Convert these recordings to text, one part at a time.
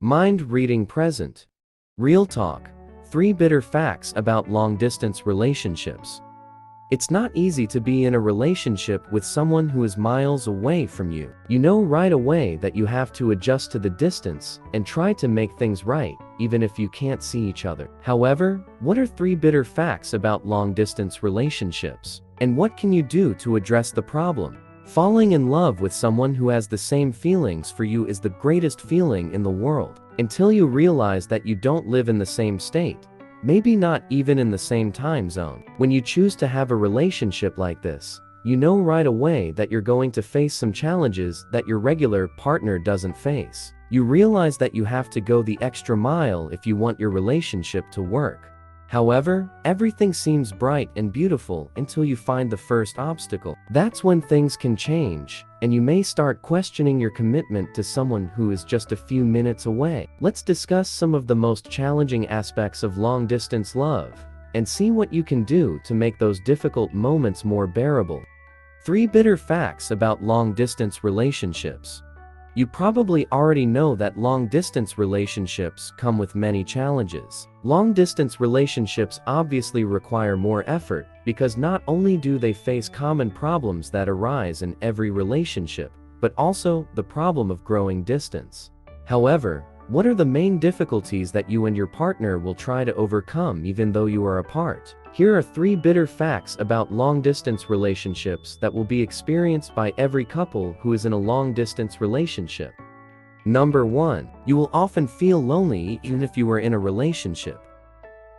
Mind reading present. Real talk. 3 bitter facts about long-distance relationships. It's not easy to be in a relationship with someone who is miles away from you. You know right away that you have to adjust to the distance and try to make things right, even if you can't see each other. However, what are 3 bitter facts about long-distance relationships? And what can you do to address the problem? Falling in love with someone who has the same feelings for you is the greatest feeling in the world, until you realize that you don't live in the same state, maybe not even in the same time zone. When you choose to have a relationship like this, you know right away that you're going to face some challenges that your regular partner doesn't face. You realize that you have to go the extra mile if you want your relationship to work. However, everything seems bright and beautiful until you find the first obstacle. That's when things can change, and you may start questioning your commitment to someone who is just a few minutes away. Let's discuss some of the most challenging aspects of long-distance love, and see what you can do to make those difficult moments more bearable. 3 bitter facts about long-distance relationships. You probably already know that long-distance relationships come with many challenges. Long-distance relationships obviously require more effort because not only do they face common problems that arise in every relationship, but also the problem of growing distance. However, what are the main difficulties that you and your partner will try to overcome even though you are apart? Here are 3 bitter facts about long-distance relationships that will be experienced by every couple who is in a long-distance relationship. Number 1. You will often feel lonely even if you are in a relationship.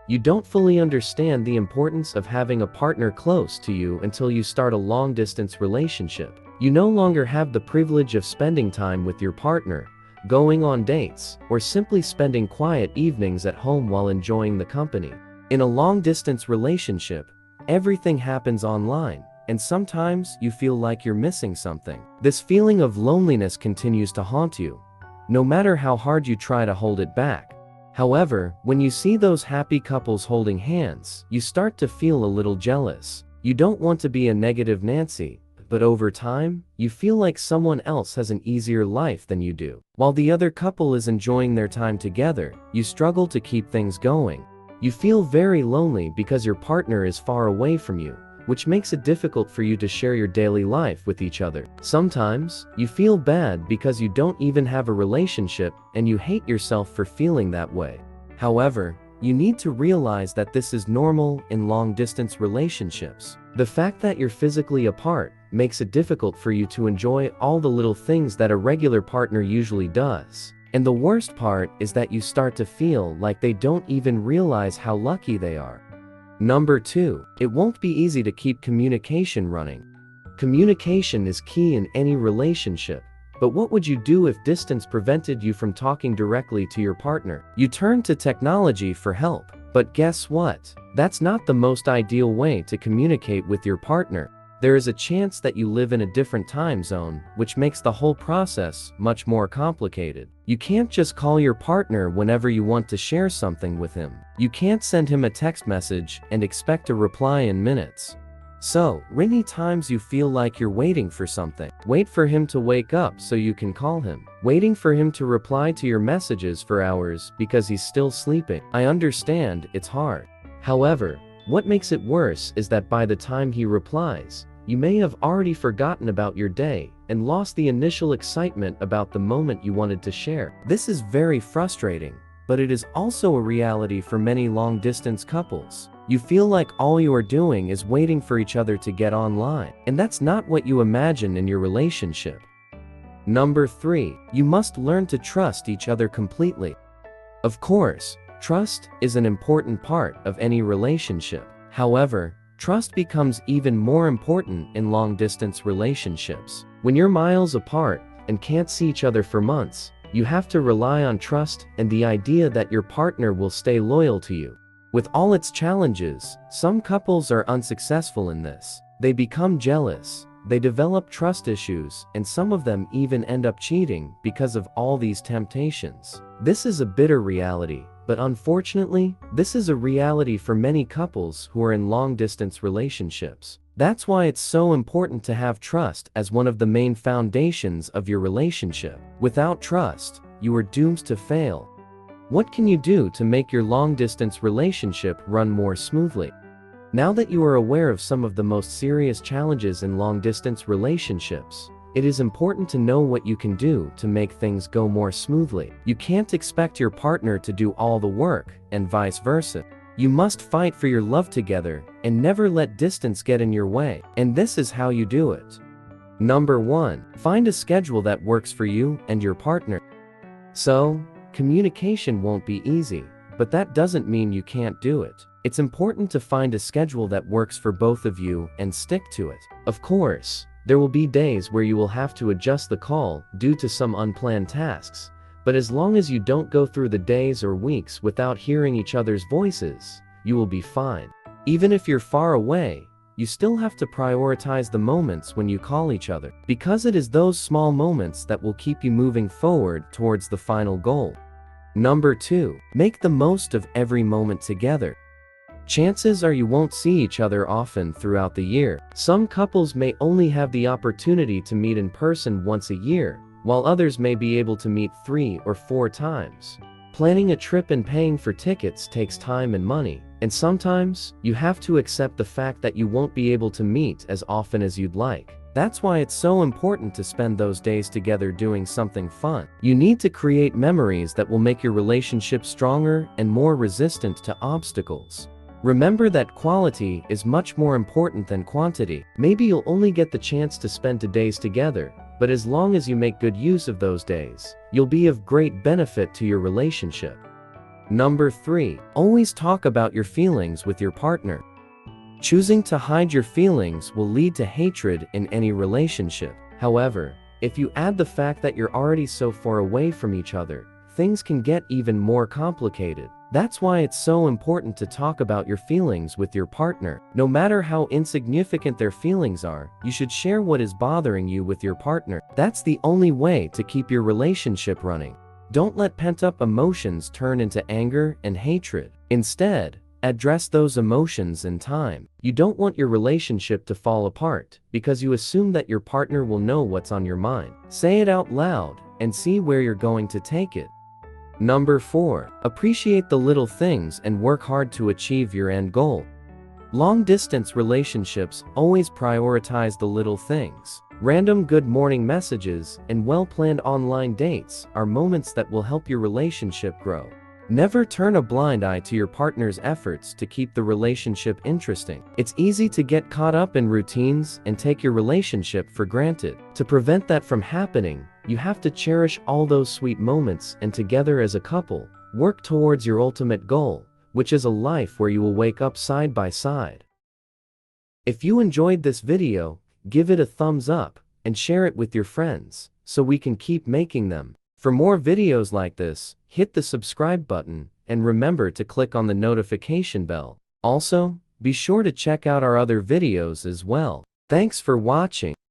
You don't fully understand the importance of having a partner close to you until you start a long-distance relationship. You no longer have the privilege of spending time with your partner, going on dates, or simply spending quiet evenings at home while enjoying the company. In a long-distance relationship, everything happens online, and sometimes you feel like you're missing something. This feeling of loneliness continues to haunt you, no matter how hard you try to hold it back. However, when you see those happy couples holding hands, you start to feel a little jealous. You don't want to be a negative Nancy, but over time, you feel like someone else has an easier life than you do. While the other couple is enjoying their time together, you struggle to keep things going. You feel very lonely because your partner is far away from you, which makes it difficult for you to share your daily life with each other. Sometimes, you feel bad because you don't even have a relationship and you hate yourself for feeling that way. However, you need to realize that this is normal in long-distance relationships. The fact that you're physically apart makes it difficult for you to enjoy all the little things that a regular partner usually does. And the worst part is that you start to feel like they don't even realize how lucky they are. Number 2. It won't be easy to keep communication running. Communication is key in any relationship, but what would you do if distance prevented you from talking directly to your partner? You turn to technology for help, but guess what? That's not the most ideal way to communicate with your partner. There is a chance that you live in a different time zone, which makes the whole process much more complicated. You can't just call your partner whenever you want to share something with him. You can't send him a text message and expect a reply in minutes. So, many times you feel like you're waiting for something. Wait for him to wake up so you can call him. Waiting for him to reply to your messages for hours because he's still sleeping. I understand, it's hard. However, what makes it worse is that by the time he replies, you may have already forgotten about your day and lost the initial excitement about the moment you wanted to share. This is very frustrating, but it is also a reality for many long-distance couples. You feel like all you are doing is waiting for each other to get online, and that's not what you imagine in your relationship. Number 3. You must learn to trust each other completely. Of course, trust is an important part of any relationship. However, trust becomes even more important in long-distance relationships. When you're miles apart and can't see each other for months, you have to rely on trust and the idea that your partner will stay loyal to you. With all its challenges, some couples are unsuccessful in this. They become jealous, they develop trust issues, and some of them even end up cheating because of all these temptations. This is a bitter reality, but unfortunately, this is a reality for many couples who are in long-distance relationships. That's why it's so important to have trust as one of the main foundations of your relationship. Without trust, you are doomed to fail. What can you do to make your long-distance relationship run more smoothly? Now that you are aware of some of the most serious challenges in long-distance relationships, it is important to know what you can do to make things go more smoothly. You can't expect your partner to do all the work, and vice versa. You must fight for your love together and never let distance get in your way. And this is how you do it. Number 1. Find a schedule that works for you and your partner. So, communication won't be easy, but that doesn't mean you can't do it. It's important to find a schedule that works for both of you and stick to it. Of course, there will be days where you will have to adjust the call due to some unplanned tasks, but as long as you don't go through the days or weeks without hearing each other's voices, you will be fine. Even if you're far away, you still have to prioritize the moments when you call each other, because it is those small moments that will keep you moving forward towards the final goal. Number 2. Make the most of every moment together. Chances are you won't see each other often throughout the year. Some couples may only have the opportunity to meet in person once a year, while others may be able to meet 3 or 4 times. Planning a trip and paying for tickets takes time and money, and sometimes you have to accept the fact that you won't be able to meet as often as you'd like. That's why it's so important to spend those days together doing something fun. You need to create memories that will make your relationship stronger and more resistant to obstacles. Remember that quality is much more important than quantity. Maybe you'll only get the chance to spend 2 days together, but as long as you make good use of those days, you'll be of great benefit to your relationship. Number 3. Always talk about your feelings with your partner. Choosing to hide your feelings will lead to hatred in any relationship. However, if you add the fact that you're already so far away from each other, things can get even more complicated. That's why it's so important to talk about your feelings with your partner. No matter how insignificant their feelings are, you should share what is bothering you with your partner. That's the only way to keep your relationship running. Don't let pent-up emotions turn into anger and hatred. Instead, address those emotions in time. You don't want your relationship to fall apart because you assume that your partner will know what's on your mind. Say it out loud and see where you're going to take it. Number 4. Appreciate the little things and work hard to achieve your end goal. Long-distance relationships always prioritize the little things. Random good morning messages and well-planned online dates are moments that will help your relationship grow. Never turn a blind eye to your partner's efforts to keep the relationship interesting. It's easy to get caught up in routines and take your relationship for granted. To prevent that from happening, you have to cherish all those sweet moments and together as a couple, work towards your ultimate goal, which is a life where you will wake up side by side. If you enjoyed this video, give it a thumbs up and share it with your friends so we can keep making them. For more videos like this, hit the subscribe button and remember to click on the notification bell. Also, be sure to check out our other videos as well. Thanks for watching.